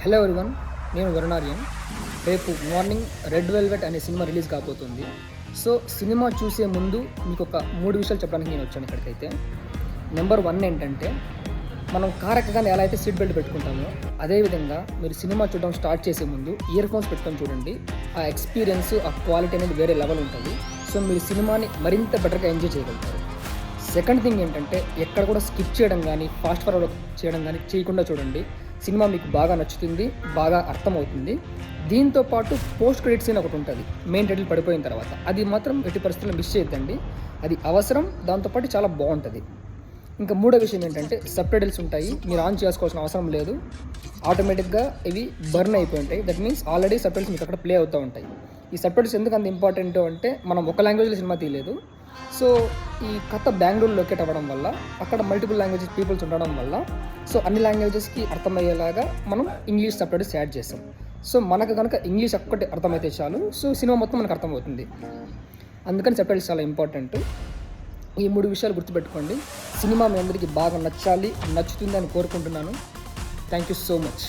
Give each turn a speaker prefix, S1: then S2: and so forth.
S1: Hello everyone, నేను వరుణార్యన్. రేపు morning red velvet అనే సినిమా రిలీజ్ కాబోతుంది. సో సినిమా చూసే ముందు మీకు ఒక 3 విషయాలు చెప్పడానికి నేను వచ్చాను ఇక్కడికైతే. నెంబర్ 1 ఏంటంటే, మనం కార్ ఎక్కగానే ఎలా అయితే సీట్ బెల్ట్ పెట్టుకుంటామో అదేవిధంగా మీరు సినిమా చూడడం స్టార్ట్ చేసే ముందు ఇయర్ ఫోన్స్ పెట్టుకొని చూడండి. ఆ ఎక్స్పీరియన్స్, ఆ క్వాలిటీ అనేది వేరే లెవెల్ ఉంటుంది. సో మీరు సినిమాని మరింత బెటర్గా ఎంజాయ్ చేయగలుగుతారు. సెకండ్ థింగ్ ఏంటంటే, ఎక్కడ కూడా స్కిప్ చేయడం కానీ ఫాస్ట్ ఫార్వర్డ్ చేయడం కానీ చేయకుండా చూడండి. సినిమా మీకు బాగా నచ్చుతుంది, బాగా అర్థమవుతుంది. దీంతో పాటు పోస్ట్ క్రెడిట్ సీన్ ఒకటి ఉంటుంది మెయిన్ టైటిల్ పడిపోయిన తర్వాత. అది మాత్రం ఎట్టి పరిస్థితుల్లో మిస్ చేయొద్దండి, అది అవసరం. దాంతోపాటు చాలా బాగుంటుంది. ఇంకా మూడో విషయం ఏంటంటే, సబ్ టైటిల్స్ ఉంటాయి, మీరు ఆన్ చేసుకోవాల్సిన అవసరం లేదు. ఆటోమేటిక్గా ఇవి బర్న్ అయిపోయి ఉంటాయి. That means already sub titles మీకు అక్కడ ప్లే అవుతూ ఉంటాయి. ఈ సబ్ టైటిల్స్ ఎందుకు అంత ఇంపార్టెంట్ అంటే, మనం ఒక లాంగ్వేజ్లో సినిమా తీయలేదు. సో ఈ కథ బెంగళూరు లొకేట్ అవ్వడం వల్ల అక్కడ మల్టిపుల్ లాంగ్వేజెస్ పీపుల్స్ ఉండడం వల్ల సో అన్ని లాంగ్వేజెస్కి అర్థమయ్యేలాగా మనం ఇంగ్లీష్ సబ్ టైటిల్స్ యాడ్ చేస్తాం. సో మనకు కనుక ఇంగ్లీష్ ఒక్కటి అర్థమైతే చాలు, సో సినిమా మొత్తం మనకు అర్థమవుతుంది. అందుకని సబ్ టైటిల్స్ చాలా ఇంపార్టెంట్. ఈ 3 విషయాలు గుర్తుపెట్టుకోండి. సినిమా మీ అందరికీ బాగా నచ్చుతుంది అని కోరుకుంటున్నాను. Thank you so much.